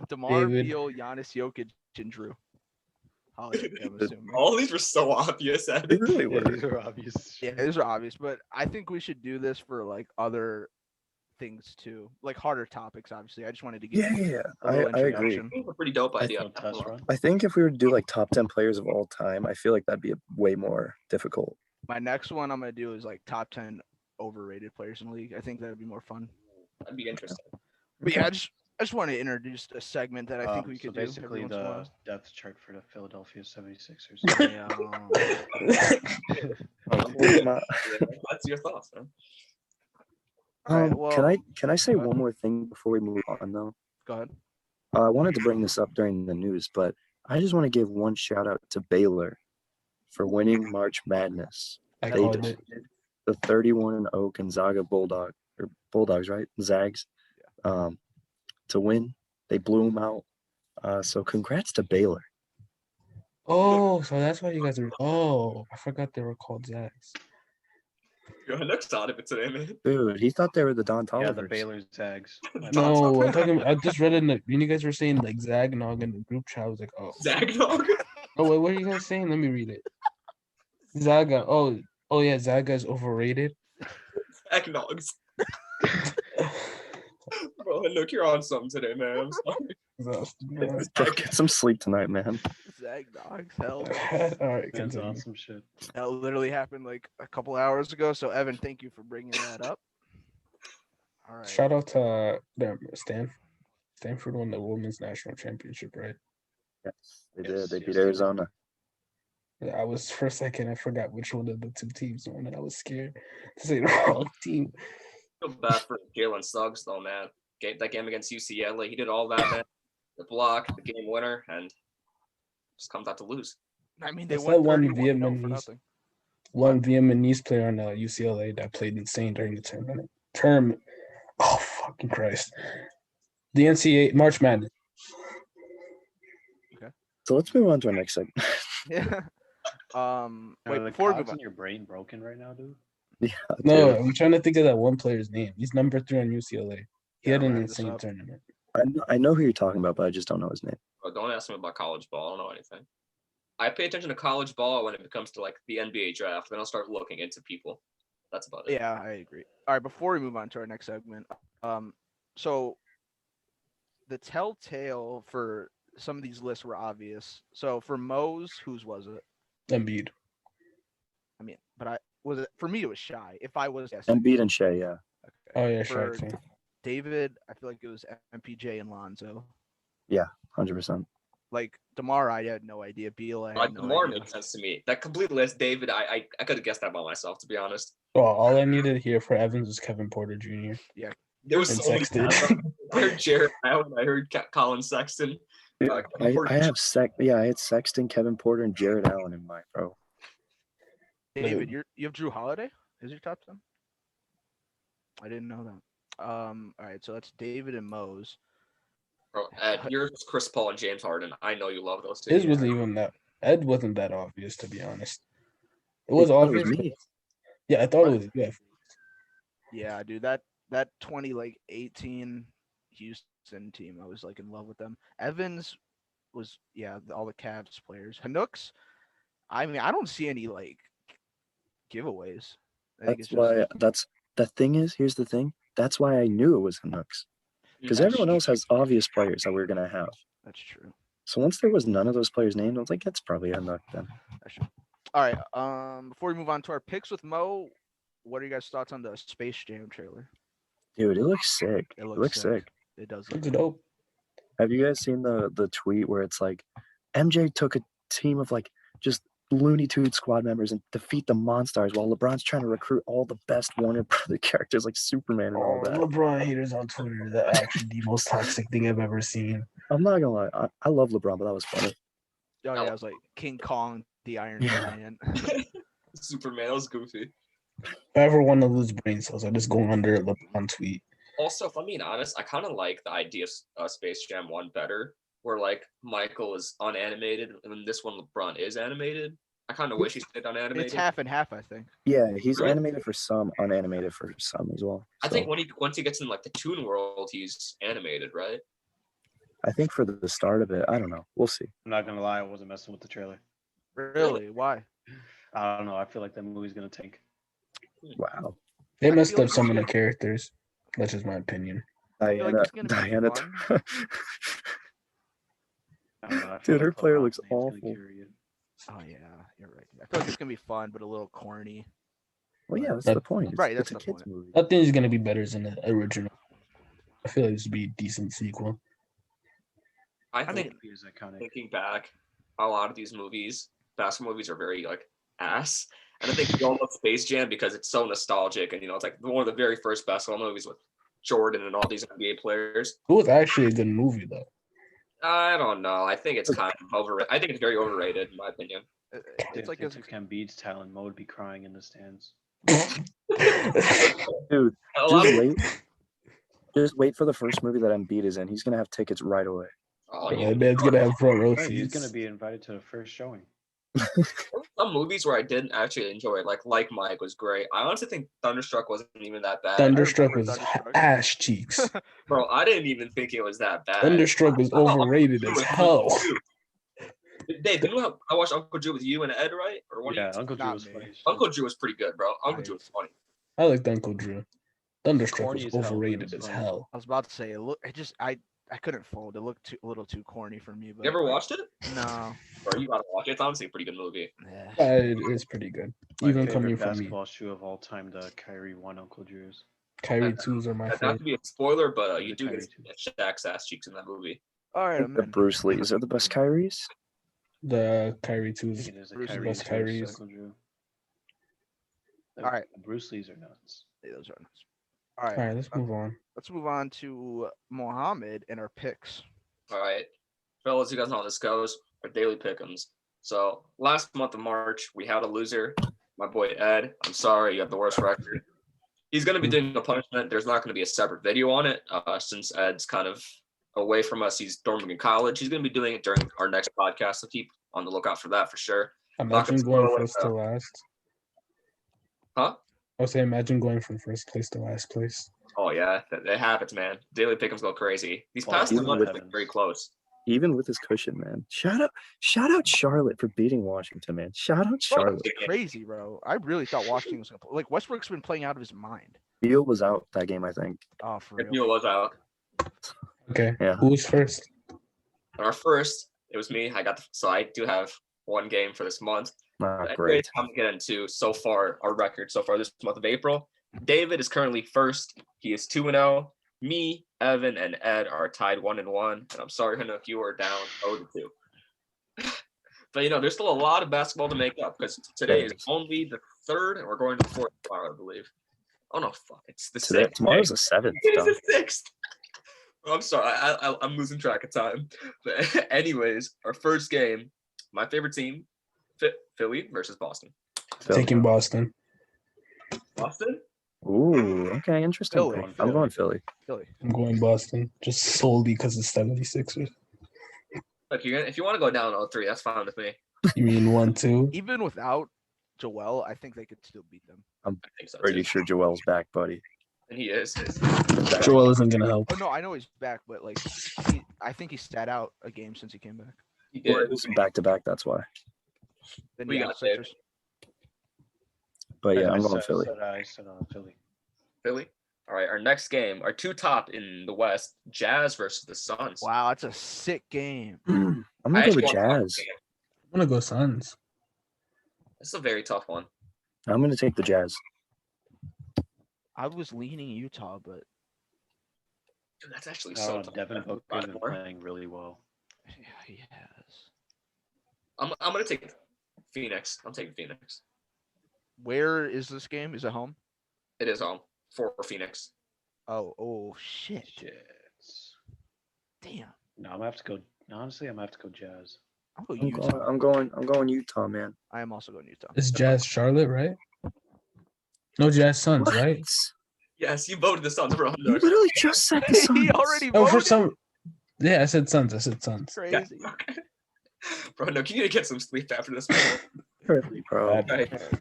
DeMar, David. Beal, Giannis, Jokic, and Drew Holiday, I'm assuming. All these were so obvious. They Evan. really Yeah, were. these are obvious. Yeah, these are obvious, but I think we should do this for like other things too, like harder topics. Obviously, I just wanted to give Yeah. a little I agree. introduction. It was a pretty dope idea. Little test run. I think if we were to do like top 10 players of all time, I feel like that'd be way more difficult. My next one I'm gonna do is like top 10 overrated players in the league. I think that'd be more fun. That'd be interesting. But yeah, I just want to introduce a segment that I think we So could do every basically once in a the while. depth chart for the Philadelphia 76ers. Yeah, That's your thoughts, man. All right, well, can I say go ahead. one more thing before we move on though? Go ahead. I wanted to bring this up during the news, but I just want to give one shout out to Baylor for winning March Madness. I They called it. defeated the 31-0 Gonzaga Bulldogs, right? Zags. To win, they blew them out. So congrats to Baylor. Oh, so that's why you guys are. Oh, I forgot they were called Zags. You're next out of it today, man. Dude, he thought they were the Don Yeah, the Tollivers. Baylor Zags. No, I'm talking. I just read in the. When you guys were saying like Zagnog in the group chat, I was like, oh. Zagnog. Oh wait, what are you guys saying? Let me read it. Zaga. Oh yeah, Zaga's overrated. Zagnogs. Bro, look, you're on something today, man. I'm sorry. Bro, get some sleep tonight, man. Zag dogs, hell. All right, That's continue. awesome shit. That literally happened like a couple hours ago. So Evan, thank you for bringing that up. All right. Shout out to Stanford. Stanford won the women's national championship, right? Yes, they Yes, did. They yes, beat they did. Arizona. Yeah, I was for a second. I forgot which one of the two teams won, and I was scared to say the wrong team. I feel bad for Jalen Suggs, though, man. That game against UCLA, he did all that, man. The block, the game winner, and just comes out to lose. I mean, they That's won that one 31-0 for Vietnamese. nothing. One Vietnamese player on UCLA that played insane during the term. Oh fucking Christ! The NCAA March Madness. So let's move on to our next segment. Yeah. Are Wait, the before we move cogs on. in your brain broken right now, dude? Yeah, No, dude. I'm trying to think of that one player's name. He's number 3 on UCLA. He Yeah, had an wrap this insane up. tournament. I know who you're talking about, but I just don't know his name. Bro, don't ask me about college ball. I don't know anything. I pay attention to college ball when it comes to like the NBA draft. Then I'll start looking into people. That's about it. Yeah, I agree. All right, before we move on to our next segment, so the telltale for some of these lists were obvious. So for Moe's, whose was it? Embiid. I mean, but for me it was Shy. If I was guessing. Embiid and Shea, yeah. Okay. Oh yeah, For Shark fan. David, I feel like it was MPJ and Lonzo. 100%. Like DeMar, I had no idea. Beal, I had no DeMar idea. makes sense to me. That complete list, David, I could have guessed that by myself, to be honest. Oh, all I needed to hear for Evans was Kevin Porter Jr. There was And so many. Sexton. I heard Jared Allen. I heard Colin Sexton. I had Sexton, Kevin Porter, and Jared Allen in mine, bro. David, you have Drew Holiday? Is your top 10? I didn't know that. All right, so that's David and Moe's. Bro, Ed, yours was Chris Paul and James Harden. I know you love those two. His wasn't even that. Ed wasn't that obvious, to be honest. It was It was obvious. me. Yeah, I thought it was you. Yeah, dude, that 2018 Houston team, I was like in love with them. Evans was all the Cavs players. Hanooks, I mean, I don't see any like giveaways. I think Here's the thing. That's why I knew it was Canucks. Because That's everyone else has obvious players that we're going to have. That's true. So once there was none of those players named, I was like, that's probably a Canuck then. That's true. All right. Before we move on to our picks with Mo, what are you guys' thoughts on the Space Jam trailer? Dude, it looks sick. It It looks looks sick. It does look It's dope. Have you guys seen the tweet where it's like MJ took a team of like just Looney Tunes squad members and defeat the Monstars while LeBron's trying to recruit all the best Warner Brother characters like Superman and all that. LeBron haters on Twitter. That actually the most toxic thing I've ever seen. I'm not gonna lie, I love LeBron, but that was funny. Oh yeah, it was like King Kong, the Iron Yeah. Giant. Superman was goofy. If I ever want to lose brain cells, I just go under a LeBron tweet. Also, if I'm being honest, I kind of like the idea of Space Jam 1 better, where like Michael is unanimated and this one LeBron is animated. I kind of wish he stayed unanimated. It's half and half, I think. Yeah, he's Really? animated for some, unanimated for some as well. I think So, once he gets in like the Toon world, he's animated, right? I think for the start of it, I don't know. We'll see. I'm not gonna lie, I wasn't messing with the trailer. Really? Why? I don't know. I feel like that movie's gonna tank. Wow. They I messed feel up like some of it's the characters. That's just my opinion. feel like Diana, it's gonna be Diana, fun. I don't know, I feel Dude, her like player LeBron's looks name's gonna awful. carry it. Oh yeah, you're right. I feel like it's gonna be fun, but a little corny. well, yeah, that's That- the point. It's, Right, it's that's a the kids point. movie. Nothing's gonna be better than the original. I feel like this would be a decent sequel. I I think mean, He is iconic. thinking back, a lot of these movies, basketball movies, are very like ass. And I think we all love Space Jam because it's so nostalgic, and it's like one of the very first basketball movies with Jordan and all these NBA players. It was actually a good movie though. I don't know. I think it's kind of overrated. I think it's very overrated, in my opinion. Didn't It's like think a, to Embiid's talent, Mo would be crying in the stands. Dude, A lot just of- wait. Just wait for the first movie that Embiid is in. He's gonna have tickets right away. Oh, Yeah, yeah. man's gonna have front row Right, he's seats. gonna be invited to the first showing. Some movies where I didn't actually enjoy it, like Mike was great. I honestly think Thunderstruck wasn't even that bad. Thunderstruck remember was Thunderstruck. ass cheeks. Bro, I didn't even think it was that bad. Thunderstruck was I thought Uncle overrated Drew as was hell. good, too. Dave, you know how I watched Uncle Drew with you and Ed, right? Or one of Yeah, you? Uncle Drew Not was me. funny. as shit. Uncle Drew was pretty good, bro. Uncle I- Drew was funny. I liked Uncle Drew. Thunderstruck Corny was as hell, but it overrated was as funny. hell. I was about to say, I couldn't fold. It looked a little too corny for me. But You ever watched it? No. Bro, you gotta watch it. It's honestly a pretty good movie. Yeah. It's pretty good. My Even favorite coming from me. basketball shoe of all time, the Kyrie 1 Uncle Drew's. Kyrie 2s are my Not favorite. to be a spoiler, but The you do Kyrie get Shaq's ass cheeks in that movie. All I right, think I'm the in. Bruce Lee's are the best Kyries. The Kyrie I 2s. think it is a Bruce Kyrie Lee. 2 Kyries. Uncle Drew. All right. The Bruce Lee's are nuts. Yeah, those are nice. All right. All right, let's move on. Let's move on to Mohammed and our picks. All right, fellas, you guys know how this goes. Our daily pick'ems. So last month of March, we had a loser. My boy Ed. I'm sorry, you have the worst record. He's going to be doing a punishment. There's not going to be a separate video on it since Ed's kind of away from us. He's dorming in college. He's going to be doing it during our next podcast, so keep on the lookout for that for sure. Imagine gonna going spoil it, first to last. Huh? I was saying, imagine going from first place to last place. Oh yeah, it happens, man. Daily pick'ems go crazy. These Oh, past 2 even months with have been very close. Even with his cushion, man. Shout out Charlotte for beating Washington, man. Shout out Bro, Charlotte. it's crazy, bro. I really thought Washington was gonna play. Like Westbrook's been playing out of his mind. Beal was out that game, I think. Oh, for If real. Neil was out. Okay, Yeah. who's first? Our first, it was me. So I do have one game for this month. Ah, But great. anyways, I'm gonna get into so far our record so far this month of April. David is currently first. He is 2-0. Me, Evan, and Ed are tied 1-1. And I'm sorry, Hanook, you are down 0-2. But there's still a lot of basketball to make up because today is only the 3rd, and we're going to the 4th tomorrow, I believe. Oh no, fuck! It's the Today, 6th. tomorrow's the 7th. It is dog. the 6th. I'm sorry, I'm losing track of time. But anyways, our first game, my favorite team, Philly versus Boston. Philly. Taking Boston. Boston? Ooh, okay, interesting. Philly. pick. I'm going Philly. Philly. I'm going Boston just solely because it's 76ers. Look, if you want to go down 0-3, that's fine with me. You mean 1-2? Even without Joel, I think they could still beat them. I think so Pretty too. sure Joel's back, buddy. And he is. Joel isn't gonna help. Oh no, I know he's back, but like, I think he sat out a game since he came back. He Well, did. it was back to back, that's why. Then Who you yeah, got, Dave? Sixers. But yeah, I I'm going said- Philly. I said Philly. Philly. All right, our next game, our 2 top in the West, Jazz versus the Suns. Wow, that's a sick game. I'm I gonna go actually with want to watch Jazz. the game. I'm gonna go Suns. This is a very tough one. I'm gonna take the Jazz. I was leaning Utah, but Dude, that's actually so tough. Devin Booker's been Baltimore. playing really well. yeah, he has. I'm gonna take Phoenix. I'm taking Phoenix. Where is this game? Is it home? It is home for Phoenix. Oh shit. Shit. Damn. No, I'm gonna have to go. Honestly, I'm gonna have to go Jazz. I'm going I'm Utah. going. I'm going Utah, man. I am also going Utah. It's Jazz Charlotte, right? No, Jazz Suns, right? Yes, you voted the Suns, bro. You literally just said the Suns. He already Oh, for voted. some. Yeah, I said Suns. Crazy. Okay. Bro, no, you need to get some sleep after this. Bro. Really, bro. Bad. Right.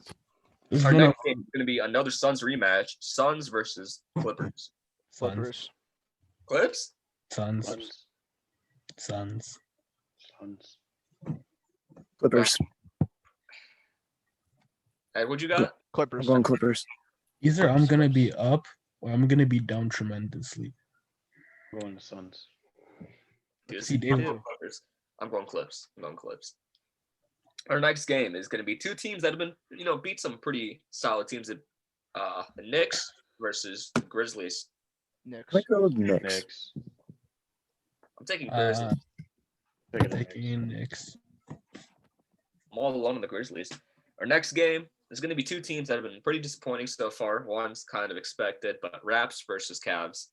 It's Our gonna- next game is going to be another Suns rematch. Suns versus Clippers. Suns. Clippers. Clips? Suns. Suns. Suns. Suns. Clippers. Ed, what you got? I'm Clippers. going Clippers. Either I'm gonna be up or I'm gonna be down tremendously. I'm going to Suns. See, I'm David. going Clippers. I'm going Clips. Our next game is going to be two teams that have been, beat some pretty solid teams. The Knicks versus the Grizzlies. Knicks. I go with Knicks. Knicks. I'm taking Grizzlies. Taking the Knicks. Taking Knicks. I'm all alone on the Grizzlies. Our next game is going to be two teams that have been pretty disappointing so far. One's kind of expected, but Raps versus Cavs.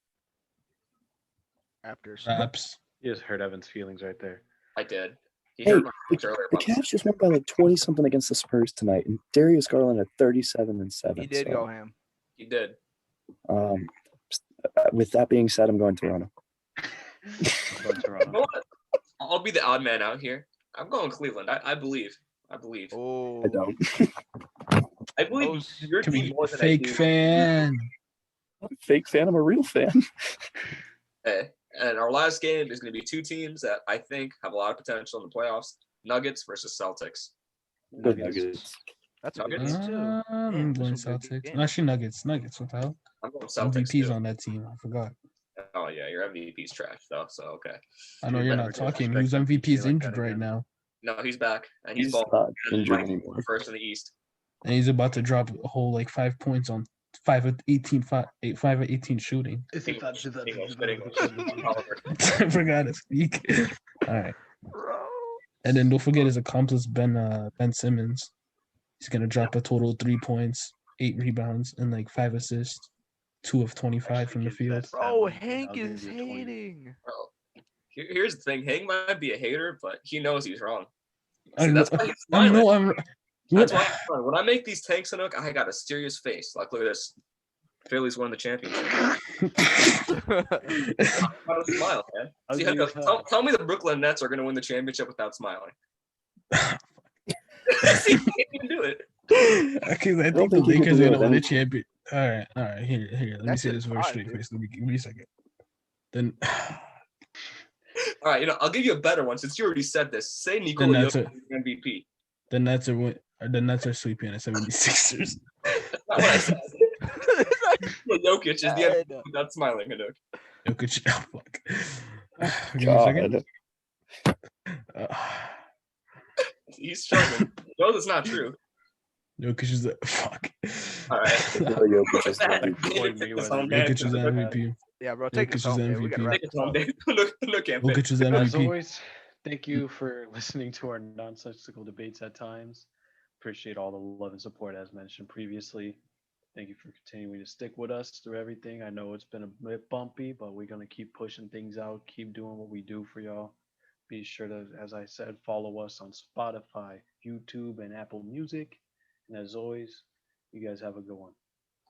Raptors. Raps. You just hurt Evan's feelings right there. I did. He Hey, heard my points earlier The about Cavs just won by like 20-something against the Spurs tonight, and Darius Garland at 37 and 7. He did so, go ham. He did. With that being said, I'm going Toronto. I'm going You Toronto. know what? I'll be the odd man out here. I'm going Cleveland. I believe. Oh. I don't. I believe Those- your Could team be more than I fake do. fan. I'm a fake fan. I'm a real fan. Okay. And our last game is going to be two teams that I think have a lot of potential in the playoffs. Nuggets versus Celtics. Good Nuggets. Nuggets. That's a good Nuggets. game too. I'm Damn, going this will be a good Celtics. game. Actually, Nuggets. Nuggets. What the hell? I'm going Celtics. MVP's too. on that team. I forgot. Oh yeah, your MVP's trash though. So okay. I know Dude, you're never not did talking. expect Who's them to MVP is be like injured that right again. now, No, he's back and he's He's balling. not injured Right. anymore. First in the East. and he's about to drop a whole like 5 points on 5 of 18, 5 of 18 shooting. English. I forgot to speak. All right, Bro. and then don't forget his accomplice Ben Simmons. He's gonna drop a total of 3 points, 8 rebounds, and like 5 assists, 2 of 25 from the field. Bro, I'll Hank give is you 20. hating. Bro, here's the thing. Hank might be a hater, but he knows he's wrong. I See, know. that's why he's I smiling. know. I'm. That's What? why I'm smiling. When I make these tanks, Anook, I got a serious face. Like, look at this. Phillies won the championship. I gotta smile, man. See, Ugly as hell. tell me the Brooklyn Nets are going to win the championship without smiling. See, you can't even do it. Because I don't think the think you can Lakers do are it gonna win the with champion. All right. Here. Let me That's say it, this very fine, straight dude. face. Give me a second. Then All right, I'll give you a better one since you already said this. Say Nikola Nets Jokic is MVP. the Nets are sweeping the 76ers. That's not what I said. Nikola Jokic is the MVP God. without smiling, Anook. Jokic. Oh, fuck. Give me a second. God. He's struggling. He knows it's not true. Jokic is the fuck. All right. Jokic is the MVP. Floyd Take this Mayweather. home, man. Jokic is the MVP. Yeah, bro, take Jokic us is home, man. We gotta MVP. wrap Take it this home, up. Dave. Anook can't pick. Jokic is the As MVP. always, thank you for listening to our nonsensical debates at times. Appreciate all the love and support as mentioned previously. Thank you for continuing to stick with us through everything. I know it's been a bit bumpy, but we're going to keep pushing things out, keep doing what we do for y'all. Be sure to, as I said, follow us on Spotify, YouTube, and Apple Music. And as always, you guys have a good one.